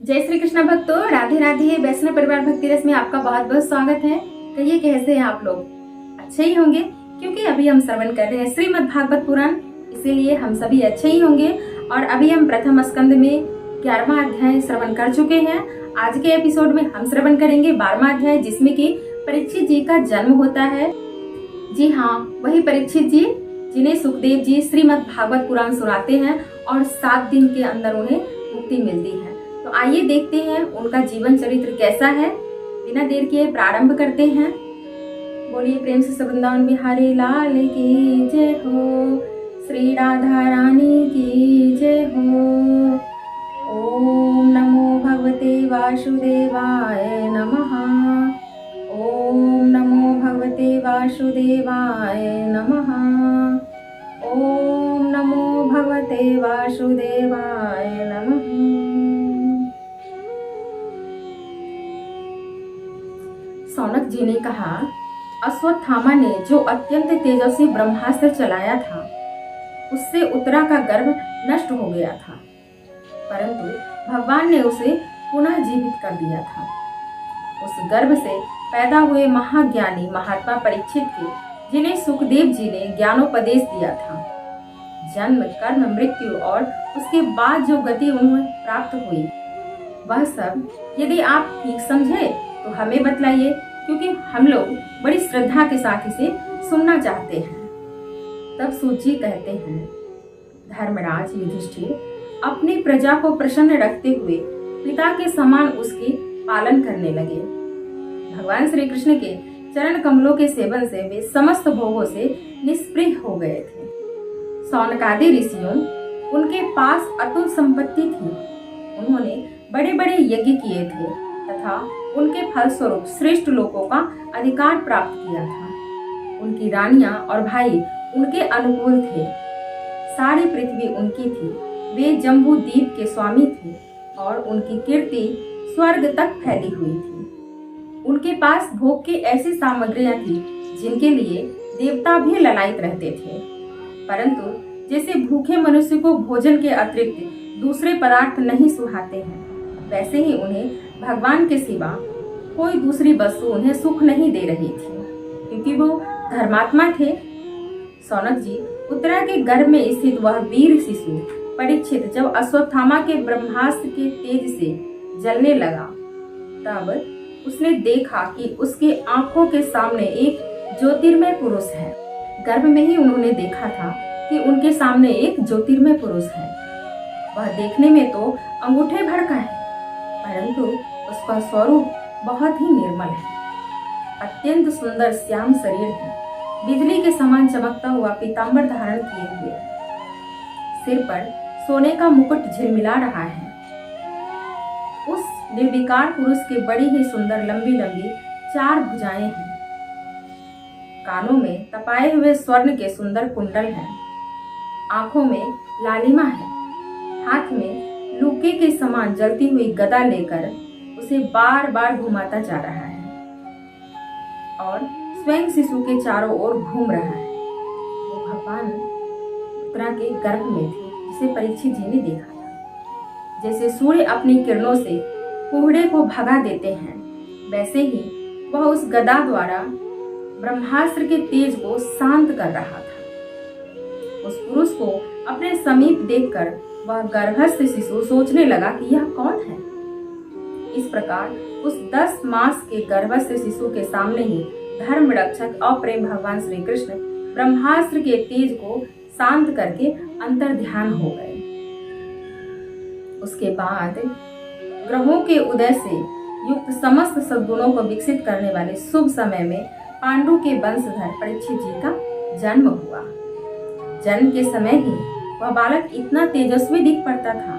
जय श्री कृष्ण भक्तों, राधे राधे। वैष्णव परिवार भक्ति रस में आपका बहुत बहुत स्वागत है। कहिए कैसे हैं आप लोग? अच्छे ही होंगे, क्योंकि अभी हम श्रवण कर रहे हैं श्रीमद् भागवत पुराण, इसीलिए हम सभी अच्छे ही होंगे। और अभी हम प्रथम स्कंद में 11वां अध्याय श्रवण कर चुके हैं। आज के एपिसोड में हम श्रवण करेंगे 12वां अध्याय, जिसमें कि परीक्षित जी का जन्म होता है। जी हाँ, वही परीक्षित जी जिन्हें सुखदेव जी श्रीमद् भागवत पुराण सुनाते हैं और 7 दिन के अंदर उन्हें मुक्ति मिलती है। तो आइए देखते हैं उनका जीवन चरित्र कैसा है। बिना देर किए प्रारंभ करते हैं। बोलिए प्रेम से वृंदावन बिहारी लाल की जय हो, श्री राधा रानी की जय हो। ओम नमो भगवते वासुदेवाय नमः। ओम नमो भगवते वासुदेवाय नमः। ओम नमो भगवते वासुदेवाय नमः। सौनक जी ने कहा, अश्वत्थामा ने जो अत्यंत तेजस्वी ब्रह्मास्त्र चलाया था, उससे उत्तरा का गर्भ नष्ट हो गया था, परंतु भगवान ने उसे पुनः जीवित कर दिया था। उस गर्भ से पैदा हुए महाज्ञानी महात्मा परीक्षित के, जिन्हें सुखदेव जी ने ज्ञानोपदेश दिया था, जन्म कर्म मृत्यु और उसके बाद जो गति उन्हें प्राप्त हुई, वह सब यदि आप ठीक समझे तो हमें बतलाइए, क्योंकि हम लोग बड़ी श्रद्धा के साथ इसे सुनना चाहते हैं। तब सूत जी कहते हैं, धर्मराज युधिष्ठिर अपनी प्रजा को प्रसन्न रखते हुए पिता के समान उसके पालन करने लगे। भगवान श्री कृष्ण के चरण कमलों के सेवन से वे समस्त भोगों से निष्प्रिय हो गए थे। सौनकादि ऋषियों उनके पास अतुल संपत्ति थी। उन्होंने बड़े बड़े यज्ञ किए थे तथा उनके फलस्वरूप श्रेष्ठ लोगों का अधिकार प्राप्त किया था। उनकी रानियां और भाई उनके अनुकूल थे। सारी पृथ्वी उनकी थी। वे जम्बू द्वीप के स्वामी थे और उनकी कीर्ति स्वर्ग तक फैली हुई थी। उनके पास भोग की ऐसी सामग्रियां थी जिनके लिए देवता भी ललायित रहते थे, परंतु जैसे भूखे मनुष्य को भोजन के अतिरिक्त दूसरे पदार्थ नहीं सुहाते हैं, वैसे ही उन्हें भगवान के सिवा कोई दूसरी वस्तु उन्हें सुख नहीं दे रही थी, क्योंकि वो धर्मात्मा थे। सौनक जी, उत्तरा के गर्भ में स्थित वह वीर शिशु परीक्षित जब अश्वत्थामा के ब्रह्मास्त्र के तेज से जलने लगा, तब उसने देखा कि उसके आंखों के सामने एक ज्योतिर्मय पुरुष है। गर्भ में ही उन्होंने देखा था कि उनके सामने एक ज्योतिर्मय पुरुष है। वह देखने में तो अंगूठे भर का है, परंतु उसका स्वरूप बहुत ही निर्मल है। अत्यंत सुंदर श्याम शरीर है, बिजली के समान चमकता हुआ पीतांबर धारण किए हुए, सिर पर सोने का मुकुट झिलमिला रहा है। उस निर्विकार पुरुष के बड़ी ही सुंदर लंबी लंबी 4 भुजाएं हैं। कानों में तपाए हुए स्वर्ण के सुंदर कुंडल हैं। आंखों में लालिमा है। हाथ में लूके के समान जलती हुई गदा लेकर उसे बार बार घुमाता जा रहा है और स्वयं शिशु के चारों ओर घूम रहा है। वो भगवान उत्तरा के गर्भ में थे, जिसे परीक्षित जी ने देखा था। जैसे सूर्य अपनी किरणों से कोहरे को भगा देते हैं, वैसे ही वह उस गदा द्वारा ब्रह्मास्त्र के तेज को शांत कर रहा था। उस पुरुष को अपने समीप देखकर वह गर्भस्थ शिशु सोचने लगा कि यह कौन है। इस प्रकार उस 10 मास के गर्भस्थ शिशु के सामने ही धर्म रक्षक और प्रेम भगवान श्री कृष्ण ब्रह्मास्त्र के तेज को शांत करके अंतर ध्यान हो गए। उसके बाद ग्रहों के उदय से युक्त समस्त सद्गुणों को विकसित करने वाले शुभ समय में पांडु के वंशधर परीक्षित जी का जन्म हुआ। जन्म के समय ही वह बालक इतना तेजस्वी दिख पड़ता था,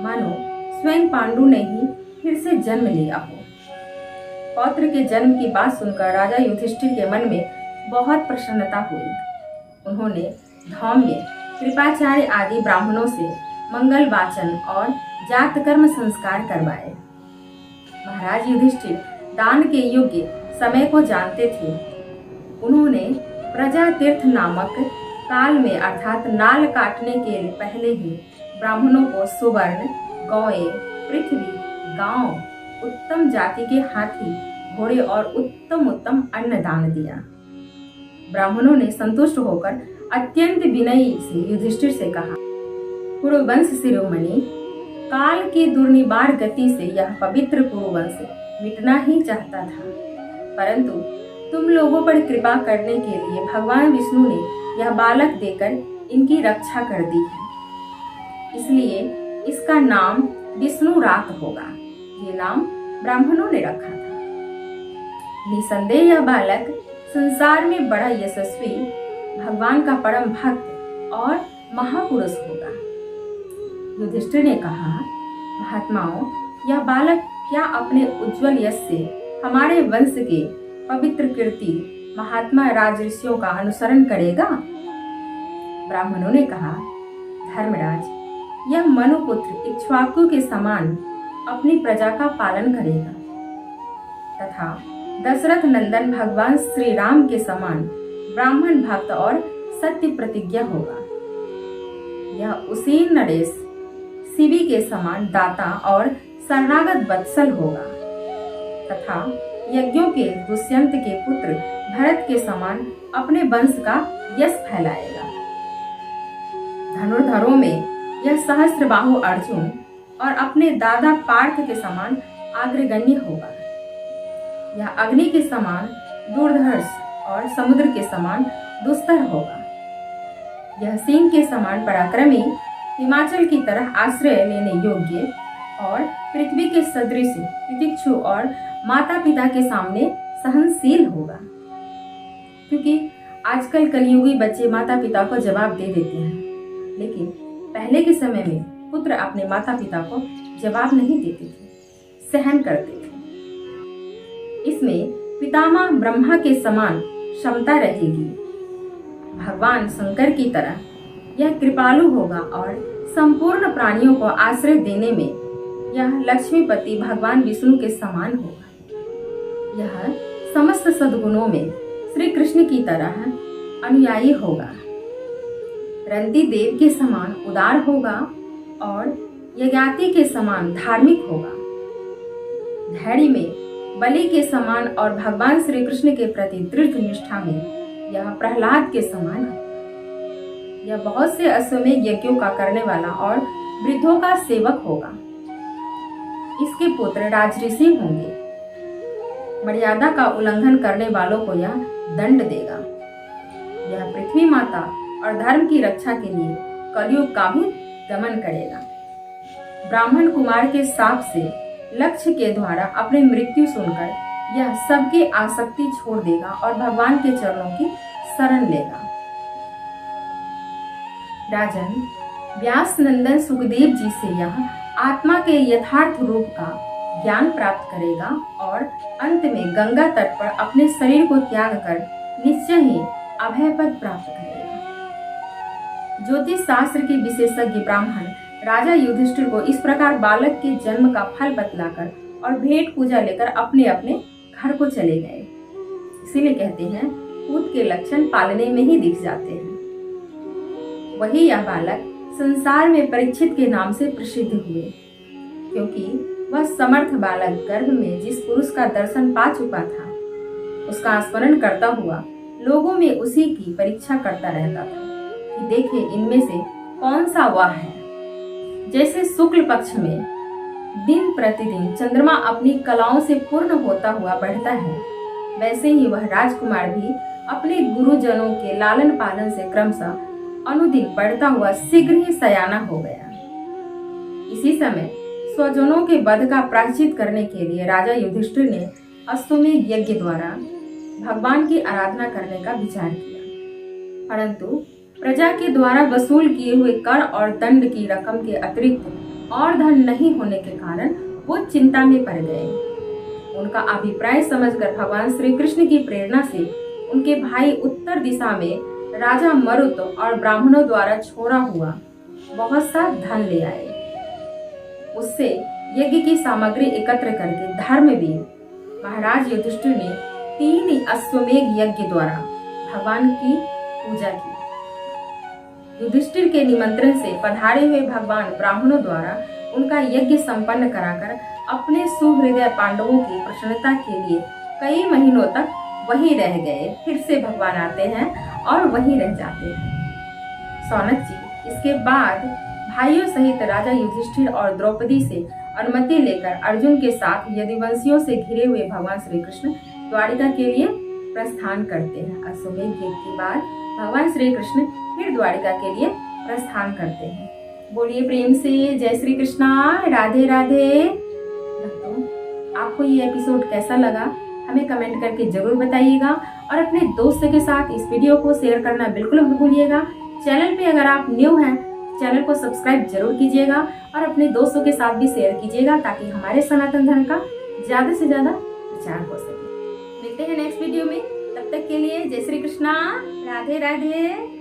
मानो स्वयं पांडु ने ही फिर से जन्म लिया हो। पौत्र के जन्म की बात सुनकर राजा युधिष्ठिर के मन में बहुत प्रसन्नता हुई। उन्होंने धौम्य, कृपाचार्य आदि ब्राह्मणों से मंगल वाचन और जात कर्म संस्कार करवाए। महाराज युधिष्ठिर दान के योग्य समय को जानते थे। उन्होंने प्रजा तीर्थ नामक काल में अर्थात नाल काटने के पहले ही ब्राह्मणों को सुवर्ण, गौएं, पृथ्वी, गांव, उत्तम जाति के हाथी, घोड़े और उत्तम उत्तम अन्न दान दिया। ब्राह्मणों ने संतुष्ट होकर अत्यंत विनयी से युधिष्ठिर से कहा, कुरुवंश शिरोमणि, काल की दुर्निवार गति से यह पवित्र कुरुवंश मिटना ही चाहता था, परंतु तुम लोगों पर कृपा करने के लिए भगवान विष्णु ने यह बालक देकर इनकी रक्षा कर दी है, इसलिए इसका नाम विष्णु रात होगा। ये नाम ब्राह्मणों ने रखा था। निसंदेह यह बालक संसार में बड़ा यशस्वी, भगवान का परम भक्त और महापुरुष होगा। युधिष्ठिर ने कहा, महात्माओं, यह बालक क्या अपने उज्जवल यश से हमारे वंश के पवित्र कीर्ति महात्मा राजऋषियों का अनुसरण करेगा? ब्राह्मणों ने कहा, धर्मराज, यह मनुपुत्र इक्ष्वाकु के समान अपनी प्रजा का पालन करेगा तथा दशरथ नंदन भगवान श्री राम के समान ब्राह्मण भक्त और सत्य प्रतिज्ञा होगा। यह उसी नरेश शिवी के समान दाता और शरणागत वत्सल होगा तथा यज्ञों के दुष्यंत के पुत्र भरत के समान अपने वंश का यश फैलाएगा। धनुर्धरों में यह सहस्त्रबाहु अर्जुन और अपने दादा पार्थ के समान अग्रगण्य होगा। यह अग्नि के समान दूरधर्ष और समुद्र के समान दुस्तर होगा। यह सिंह के समान पराक्रमी, हिमाचल की तरह आश्रय लेने योग्य और पृथ्वी के सदृश तितिक्षु और माता पिता के सामने सहनशील होगा। क्योंकि आजकल कलियुगी बच्चे माता पिता को जवाब दे देते हैं, लेकिन पहले के समय में पुत्र अपने माता पिता को जवाब नहीं देते थे, सहन करते थे। इसमें पितामह ब्रह्मा के समान क्षमता रहेगी। भगवान शंकर की तरह यह कृपालु होगा और संपूर्ण प्राणियों को आश्रय देने में यह लक्ष्मीपति भगवान विष्णु के समान होगा। यह समस्त सद्गुणों में श्री कृष्ण की तरह अनुयायी होगा। रंती देव के समान उदार होगा और यज्ञाति के समान धार्मिक होगा। धैर्य में बलि के समान और भगवान श्री कृष्ण के प्रति दृढ़ निष्ठा में यह प्रहलाद के समान है। यह बहुत से अश्वमेध यज्ञों का करने वाला और वृद्धों का सेवक होगा। इसके पुत्र राजऋषि होंगे। मर्यादा का उल्लंघन करने वालों को यह दंड देगा। यह पृथ्वी माता और धर्म की रक्षा के लिए कलयुग का भी दमन करेगा। ब्राह्मण कुमार के शाप से लक्ष्य के द्वारा अपनी मृत्यु सुनकर यह सबकी आसक्ति छोड़ देगा और भगवान के चरणों की शरण लेगा। राजन, व्यास नंदन सुखदेव जी से यह आत्मा के यथार्थ रूप का ज्ञान प्राप्त करेगा और अंत में गंगा तट पर अपने शरीर को त्याग कर निश्चय ही अभय पद प्राप्त करेगा। ज्योतिष शास्त्र के विशेषज्ञ ब्राह्मण राजा युधिष्ठिर को इस प्रकार बालक के जन्म का फल बतलाकर और भेंट पूजा लेकर अपने अपने घर को चले गए। इसीलिए कहते हैं, पूत के लक्षण पालने में ही दिख जाते हैं। वही यह बालक संसार में परीक्षित के नाम से प्रसिद्ध हुए, क्योंकि वह समर्थ बालक गर्भ में जिस पुरुष का दर्शन पा चुका था, उसका स्मरण करता हुआ लोगों में उसी की परीक्षा करता रहता था कि देखे इनमें से कौन सा वह है। जैसे शुक्ल पक्ष में दिन प्रतिदिन चंद्रमा अपनी कलाओं से पूर्ण होता हुआ बढ़ता है, वैसे ही वह राजकुमार भी अपने गुरुजनों के लालन पालन से क्रमशः अनुदिन बढ़ता हुआ शीघ्र ही सयाना हो गया। इसी समय स्वजनों के वध का प्रायश्चित करने के लिए राजा युधिष्ठिर ने अश्वमेध यज्ञ द्वारा भगवान की आराधना करने का विचार किया, परंतु प्रजा के द्वारा वसूल किए हुए कर और दंड की रकम के अतिरिक्त और धन नहीं होने के कारण वो चिंता में पड़ गए। उनका अभिप्राय समझकर भगवान श्री कृष्ण की प्रेरणा से उनके भाई उत्तर दिशा में राजा मरुत और ब्राह्मणों द्वारा छोड़ा हुआ बहुत सा धन ले आए। उससे यज्ञ की सामग्री एकत्र करके धर्मवीर महाराज युधिष्ठिर ने 3 अश्वमेध यज्ञ द्वारा भगवान की पूजा की। युधिष्ठिर के निमंत्रण से पधारे हुए भगवान ब्राह्मणों द्वारा उनका यज्ञ संपन्न कराकर अपने सुहृदय पांडवों की प्रसन्नता के लिए कई महीनों तक वहीं रह गए। फिर से भगवान आते हैं और वहीं रह जाते हैं। सौनक जी इसके बाद भाइयों सहित राजा युधिष्ठिर और द्रौपदी से अनुमति लेकर अर्जुन के साथ यदुवंशियों से घिरे हुए भगवान श्री कृष्ण द्वारिका के लिए प्रस्थान करते हैं। अश्वमेध यज्ञ के बाद भगवान श्री कृष्ण फिर द्वारिका के लिए प्रस्थान करते हैं। बोलिए प्रेम से जय श्री कृष्णा, राधे राधे। भक्तों, आपको ये एपिसोड कैसा लगा हमें कमेंट करके जरूर बताइएगा और अपने दोस्तों के साथ इस वीडियो को शेयर करना बिल्कुल मत भूलिएगा। चैनल पे अगर आप न्यू हैं चैनल को सब्सक्राइब जरूर कीजिएगा और अपने दोस्तों के साथ भी शेयर कीजिएगा ताकि हमारे सनातन धर्म का ज्यादा से ज्यादा प्रचार हो सके। मिलते हैं नेक्स्ट वीडियो में, तब तक के लिए जय श्री कृष्णा, राधे राधे।